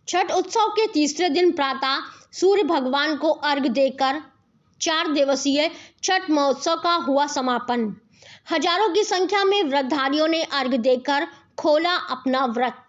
छठ उत्सव के तीसरे दिन प्रातः सूर्य भगवान को अर्घ्य देकर 4 दिवसीय छठ महोत्सव का हुआ समापन। हजारों की संख्या में व्रतधारियों ने अर्घ्य देकर खोला अपना व्रत।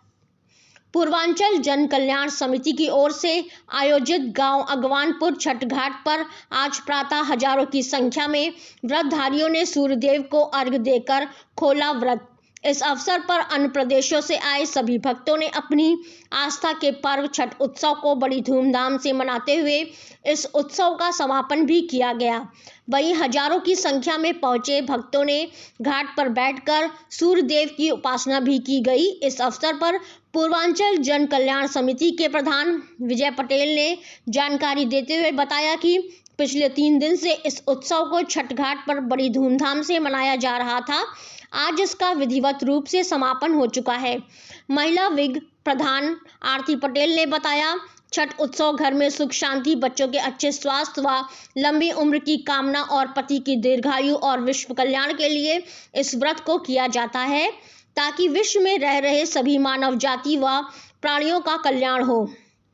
पूर्वांचल जन कल्याण समिति की ओर से आयोजित गांव अगवानपुर छठ घाट पर आज प्रातः हजारों की संख्या में व्रतधारियों ने सूर्यदेव को अर्घ्य देकर खोला व्रत। इस अवसर पर अन्य प्रदेशों से आए सभी भक्तों ने अपनी आस्था के पर्व छठ उत्सव को बड़ी धूमधाम से मनाते हुए इस उत्सव का समापन भी किया गया। वहीं हजारों की संख्या में पहुंचे भक्तों ने घाट पर बैठकर सूर्य देव की उपासना भी की गई। इस अवसर पर पूर्वांचल जन कल्याण समिति के प्रधान विजय पटेल ने जानकारी देते हुए बताया कि पिछले 3 दिन से इस उत्सव को छठ घाट पर बड़ी धूमधाम से मनाया जा रहा था। आज इसका विधिवत रूप से समापन हो चुका है। महिला विंग प्रधान आरती पटेल ने बताया, छठ उत्सव घर में सुख शांति, बच्चों के अच्छे स्वास्थ्य व लंबी उम्र की कामना और पति की दीर्घायु और विश्व कल्याण के लिए इस व्रत को किया जाता है, ताकि विश्व में रह रहे सभी मानव जाति व प्राणियों का कल्याण हो।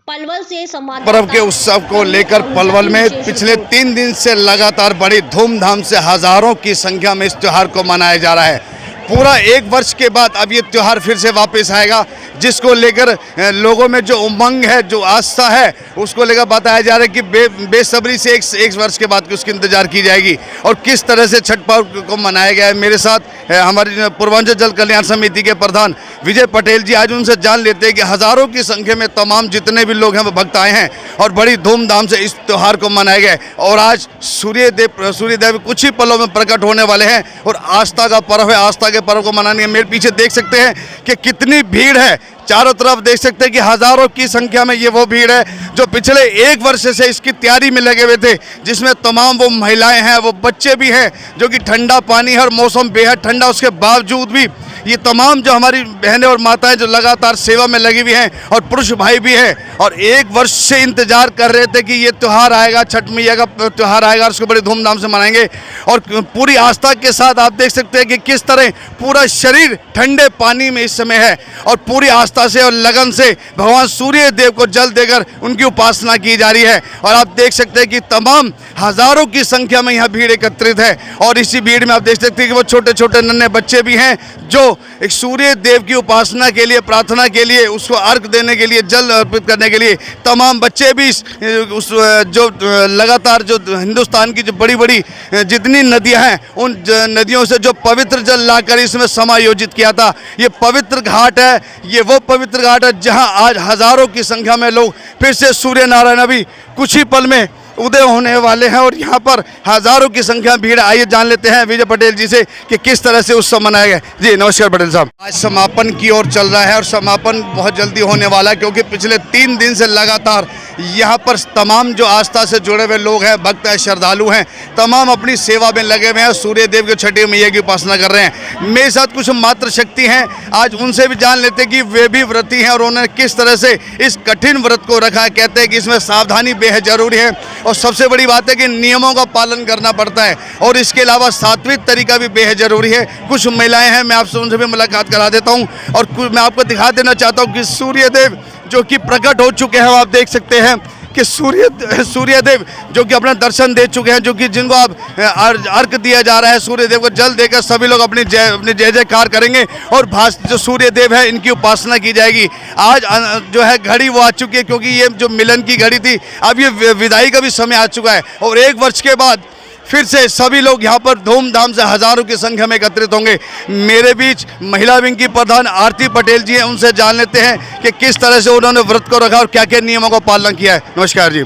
पलवल से संवाददाता पर्व के उत्सव को लेकर पलवल में पिछले 3 दिन से लगातार बड़ी धूमधाम से हजारों की संख्या में इस त्योहार को मनाया जा रहा है। पूरा 1 वर्ष के बाद अब ये त्योहार फिर से वापस आएगा, जिसको लेकर लोगों में जो उमंग है, जो आस्था है, उसको लेकर बताया जा रहा है कि बेसब्री से एक वर्ष के बाद उसकी इंतजार की जाएगी और किस तरह से छठ पर्व को मनाया गया है। मेरे साथ हमारी पूर्वांचल जल कल्याण समिति के प्रधान विजय पटेल जी। आज उनसे जान लेते हैं कि हजारों की संख्या में तमाम जितने भी लोग हैं वो भक्त आए हैं और बड़ी धूमधाम से इस त्यौहार को मनाया गया है। और आज सूर्यदेव कुछ ही पलों में प्रकट होने वाले हैं और आस्था का पर्व है। आस्था के पर्व को मनाने मेरे पीछे देख सकते हैं कि कितनी भीड़ है। चारों तरफ देख सकते हैं कि हजारों की संख्या में ये वो भीड़ है जो पिछले 1 वर्ष से इसकी तैयारी में लगे हुए थे, जिसमें तमाम वो महिलाएं हैं, वो बच्चे भी हैं, जो कि ठंडा पानी, हर मौसम बेहद ठंडा, उसके बावजूद भी ये तमाम जो हमारी बहनें और माताएं जो लगातार सेवा में लगी हुई हैं और पुरुष भाई भी हैं और 1 वर्ष से इंतजार कर रहे थे कि ये त्यौहार आएगा, छठ मैया का त्यौहार आएगा और उसको बड़ी धूमधाम से मनाएंगे। और पूरी आस्था के साथ आप देख सकते हैं कि किस तरह पूरा शरीर ठंडे पानी में इस समय है और पूरी आस्था से और लगन से भगवान सूर्य देव को जल देकर उनकी उपासना की जा रही है। और आप देख सकते हैं कि तमाम हजारों की संख्या में यहाँ भीड़ एकत्रित है और इसी भीड़ में आप देख सकते हैं कि वो छोटे छोटे नन्हे बच्चे भी हैं जो एक सूर्य देव की उपासना के लिए, प्रार्थना के लिए, उसको अर्घ देने के लिए, जल अर्पित करने के लिए तमाम बच्चे भी उस जो लगातार जो हिंदुस्तान की जो बड़ी बड़ी जितनी नदियां हैं उन नदियों से जो पवित्र जल लाकर इसमें समायोजित किया था। ये पवित्र घाट है, ये वो पवित्र घाट है जहां आज हजारों की संख्या में लोग फिर से सूर्य नारायण अभी कुछ ही पल में उदय होने वाले हैं और यहाँ पर हजारों की संख्या में भीड़। आइए जान लेते हैं विजय पटेल जी से कि किस तरह से उत्सव मनाया गया। जी नमस्कार पटेल साहब। आज समापन की ओर चल रहा है और समापन बहुत जल्दी होने वाला है, क्योंकि पिछले 3 दिन से लगातार यहाँ पर तमाम जो आस्था से जुड़े हुए लोग हैं, भक्त हैं, श्रद्धालु हैं, तमाम अपनी सेवा में लगे हुए हैं, सूर्य देव के छठी मैया की उपासना कर रहे हैं। मेरे साथ कुछ मातृ शक्ति हैं, आज उनसे भी जान लेते हैं कि वे भी व्रती हैं और उन्होंने किस तरह से इस कठिन व्रत को रखा है। कहते हैं कि इसमें सावधानी बेहद जरूरी है और सबसे बड़ी बात है कि नियमों का पालन करना पड़ता है और इसके अलावा सात्विक तरीका भी बेहद जरूरी है। कुछ महिलाएं हैं, मैं आपसे उनसे भी मुलाकात करा देता हूं और मैं आपको दिखा देना चाहता हूं कि सूर्यदेव जो कि प्रकट हो चुके हैं। आप देख सकते हैं कि सूर्यदेव जो कि अपना दर्शन दे चुके हैं, जो कि जिनको आप अर्घ दिया जा रहा है, सूर्यदेव को जल देकर सभी लोग अपनी जय जयकार करेंगे और जो सूर्यदेव है इनकी उपासना की जाएगी। आज जो है घड़ी वो आ चुकी है, क्योंकि ये जो मिलन की घड़ी थी, अब ये विदाई का भी समय आ चुका है और 1 वर्ष के बाद फिर से सभी लोग यहाँ पर धूमधाम से हजारों की संख्या में एकत्रित होंगे। मेरे बीच महिला विंग की प्रधान आरती पटेल जी हैं, उनसे जान लेते हैं कि किस तरह से उन्होंने व्रत को रखा और क्या क्या नियमों का पालन किया है। नमस्कार जी।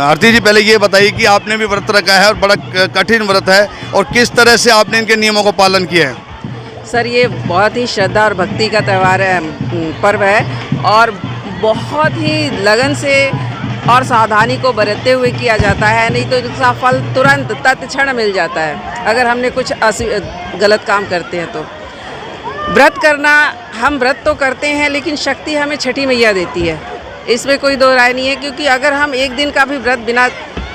आरती जी, पहले ये बताइए कि आपने भी व्रत रखा है और बड़ा कठिन व्रत है और किस तरह से आपने इनके नियमों का पालन किया है। सर, ये बहुत ही श्रद्धा और भक्ति का त्यौहार है, पर्व है और बहुत ही लगन से और सावधानी को बरतते हुए किया जाता है, नहीं तो इसका फल तुरंत तत्क्षण मिल जाता है अगर हमने कुछ गलत काम करते हैं। तो व्रत करना, हम व्रत तो करते हैं लेकिन शक्ति हमें छठी मैया देती है, इसमें कोई दो राय नहीं है। क्योंकि अगर हम 1 दिन का भी व्रत बिना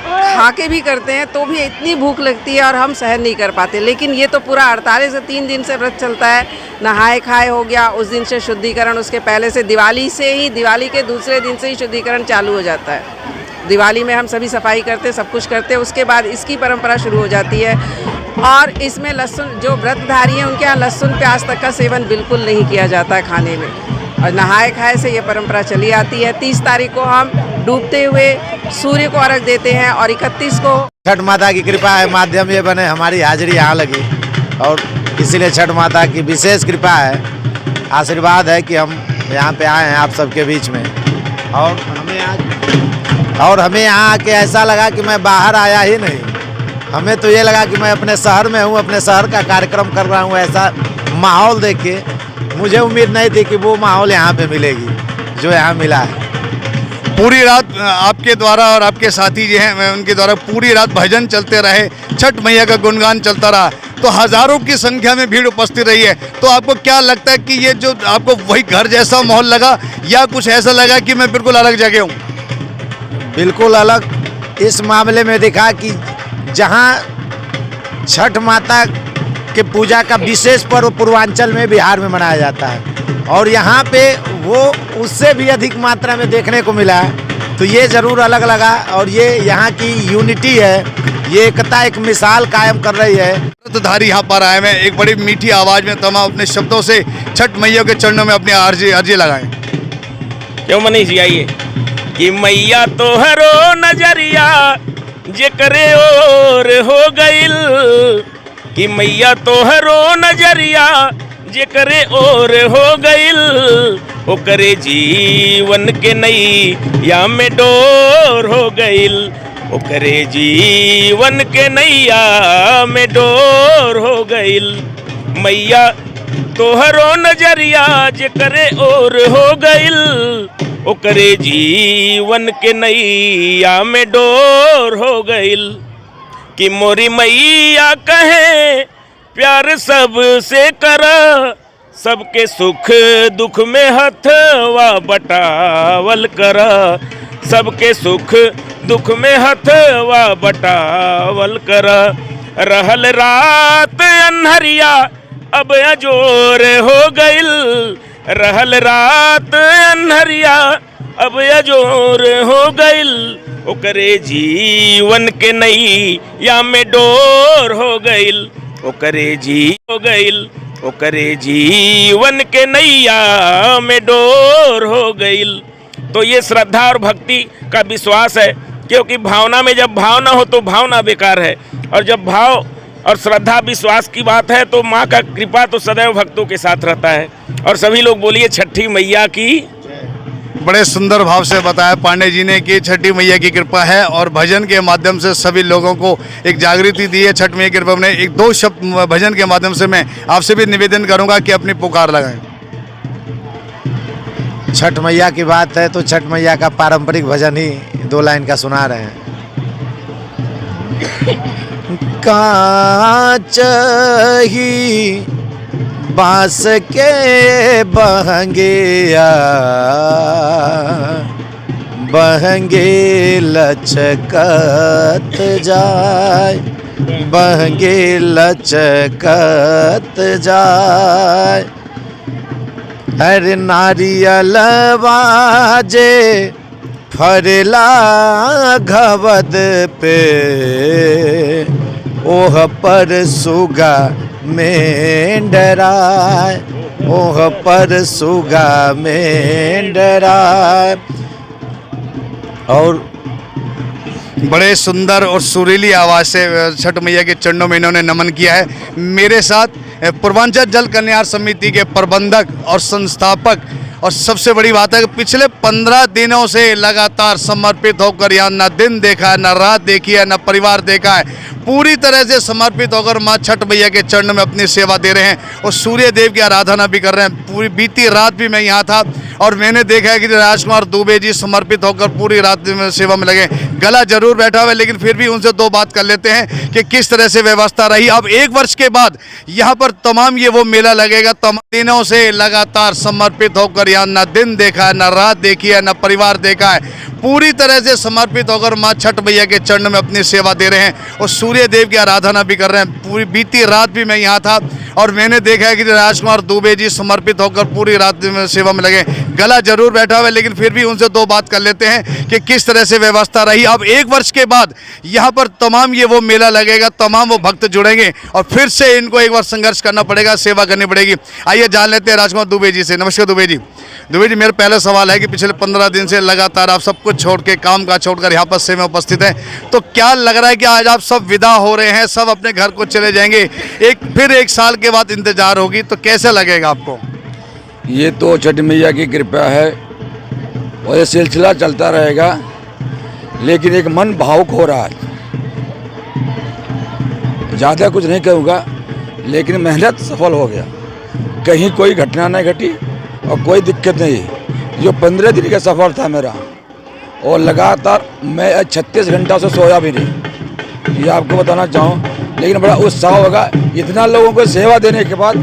खा के भी करते हैं तो भी इतनी भूख लगती है और हम सहन नहीं कर पाते। लेकिन ये तो पूरा 48 से 3 दिन से व्रत चलता है। नहाए खाए हो गया, उस दिन से शुद्धिकरण, उसके पहले से दिवाली के दूसरे दिन से ही शुद्धिकरण चालू हो जाता है। दिवाली में हम सभी सफाई करते, सब कुछ करते, उसके बाद इसकी परंपरा शुरू हो जाती है। और इसमें लहसुन, जो व्रतधारी हैं उनके यहाँ लहसुन प्याज तक का सेवन बिल्कुल नहीं किया जाता है खाने में। और नहाए खाए से ये परंपरा चली आती है। 30 तारीख को हम डूबते हुए सूर्य को अर्घ देते हैं और 31 को छठ माता की कृपा है, माध्यम ये बने हमारी हाजिरी यहाँ लगी और इसीलिए छठ माता की विशेष कृपा है, आशीर्वाद है कि हम यहाँ पे आए हैं आप सबके बीच में। और हमें यहाँ आके ऐसा लगा कि मैं बाहर आया ही नहीं, हमें तो ये लगा कि मैं अपने शहर में हूँ, अपने शहर का कार्यक्रम कर रहा हूँ। ऐसा माहौल देख के मुझे उम्मीद नहीं थी कि वो माहौल यहाँ पे मिलेगी जो यहाँ मिला है। पूरी रात आपके द्वारा और आपके साथी जो हैं उनके द्वारा पूरी रात भजन चलते रहे, छठ मैया का गुणगान चलता रहा, तो हजारों की संख्या में भीड़ उपस्थित रही है। तो आपको क्या लगता है कि ये जो आपको वही घर जैसा माहौल लगा या कुछ ऐसा लगा कि मैं बिल्कुल अलग जगह हूँ? बिल्कुल अलग इस मामले में दिखा कि जहाँ छठ माता के पूजा का विशेष पर्व पूर्वांचल में, बिहार में मनाया जाता है और यहाँ पे वो उससे भी अधिक मात्रा में देखने को मिला है, तो ये ज़रूर अलग लगा। और ये यहाँ की यूनिटी है, ये एकता एक मिसाल कायम कर रही है। व्रतधारी यहाँ पर आए हैं, एक बड़ी मीठी आवाज़ में तमाम अपने शब्दों से छठ मैया के चरणों में अपनी अर्जी लगाएं। क्यों मनीष जी, आइए। कि मैया तोहरो नजरिया जे करे और हो गइल, कि मैया तोहरो नजरिया जे करे और हो गइल, ओकरे जीवन के नैया में डोर हो गइल, ओकरे जीवन के नैया में डोर हो गइल। मैया तोहरो नजरिया जे करे और हो गइल, ओकरे जीवन के नैया में डोर हो गइल। कि मोरी मैया कहे प्यार सबसे करा, सबके सुख दुख में हथवा बटावल करा, सबके सुख दुख में हथवा बटावल करा। रहल रात अन्हरिया अब अजोर हो गइल, रहल रात अन्हरिया अब अजोर हो गइल, ओकरे जीवन के नैया में डोर हो गइल, ओकरे हो गइल, ओकरे जीवन के नैया में डोर हो गइल। तो ये श्रद्धा और भक्ति का विश्वास है, क्योंकि भावना में जब भाव ना हो तो भावना बेकार है, और जब भाव और श्रद्धा विश्वास की बात है तो माँ का कृपा तो सदैव भक्तों के साथ रहता है। और सभी लोग बोलिए छठी मैया की। बड़े सुंदर भाव से बताया पांडे जी ने कि छठी मैया की कृपा है और भजन के माध्यम से सभी लोगों को एक जागृति दी है छठ मैया की कृपा ने। एक दो शब्द भजन के माध्यम से मैं आपसे भी निवेदन करूंगा कि अपनी पुकार लगाएं। छठ मैया की बात है तो छठ मैया का पारंपरिक भजन ही 2 लाइन का सुना रहे हैं। कांच ही बांस के बहंगिया, बहंगे लचकत जाए, बहंगे लचकत जाए। अरे नारियल बाजे फरला घवद पे, ओह पर सुगा मेंढराय, ओह पर सुगा मेंढराय। और बड़े सुंदर और सुरीली आवाज़ से छठ मैया के चरणों में इन्होंने नमन किया है। मेरे साथ पूर्वांचल जल कल्याण समिति के प्रबंधक और संस्थापक, और सबसे बड़ी बात है कि पिछले 15 दिनों से लगातार समर्पित होकर यहाँ न दिन देखा है, न रात देखी है, न परिवार देखा है, पूरी तरह से समर्पित होकर माँ छठ मैया के चरणों में अपनी सेवा दे रहे हैं और सूर्य देव की आराधना भी कर रहे हैं। पूरी बीती रात भी मैं यहाँ था और मैंने देखा है कि राजकुमार दुबे जी समर्पित होकर पूरी रात में सेवा में लगे। गला जरूर बैठा हुआ है, लेकिन फिर भी उनसे दो बात कर लेते हैं कि किस तरह से व्यवस्था रही। अब 1 वर्ष के बाद यहाँ पर तमाम ये वो मेला लगेगा, तमाम दिनों से लगातार समर्पित होकर यहाँ न दिन देखा है, न रात देखी है, न परिवार देखा है, पूरी तरह से समर्पित होकर माँ छठ मैया के चरण में अपनी सेवा दे रहे हैं और सूर्य देव की आराधना भी कर रहे हैं। पूरी बीती रात भी मैं यहाँ था और मैंने देखा है कि राजकुमार दुबे जी समर्पित होकर पूरी रात में सेवा में लगे। गला जरूर बैठा हुआ है, लेकिन फिर भी उनसे दो बात कर लेते हैं कि किस तरह से व्यवस्था रही। अब 1 वर्ष के बाद यहाँ पर तमाम ये वो मेला लगेगा, तमाम वो भक्त जुड़ेंगे और फिर से इनको एक बार संघर्ष करना पड़ेगा, सेवा करनी पड़ेगी। आइए जान लेते हैं राजकुमार दुबे जी से। नमस्कार दुबे जी। दुबे जी, मेरा पहला सवाल है कि पिछले 15 दिन से लगातार आप सब कुछ छोड़ के, काम का छोड़कर यहाँ पर सेवा में उपस्थित हैं, तो क्या लग रहा है कि आज आप सब विदा हो रहे हैं, सब अपने घर को चले जाएंगे, फिर 1 साल के बाद इंतजार होगी, तो कैसा लगेगा आपको? ये तो छठ मैया की कृपा है और ये सिलसिला चलता रहेगा, लेकिन एक मन भावुक हो रहा है। ज़्यादा कुछ नहीं कहूँगा, लेकिन मेहनत सफल हो गया, कहीं कोई घटना नहीं घटी और कोई दिक्कत नहीं। जो 15 दिन का सफ़र था मेरा, और लगातार मैं 36 घंटा से सोया भी नहीं, ये आपको बताना चाहूँ। लेकिन बड़ा उत्साह होगा, इतना लोगों को सेवा देने के बाद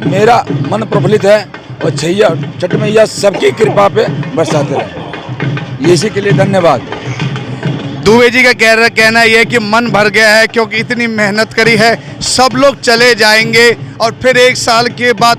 मेरा मन प्रफुल्लित है और छैया छठ मैया सबकी कृपा पे बरसाते रहे, इसी के लिए धन्यवाद। दुबे जी का कहना यह है कि मन भर गया है, क्योंकि इतनी मेहनत करी है, सब लोग चले जाएंगे और फिर 1 साल के बाद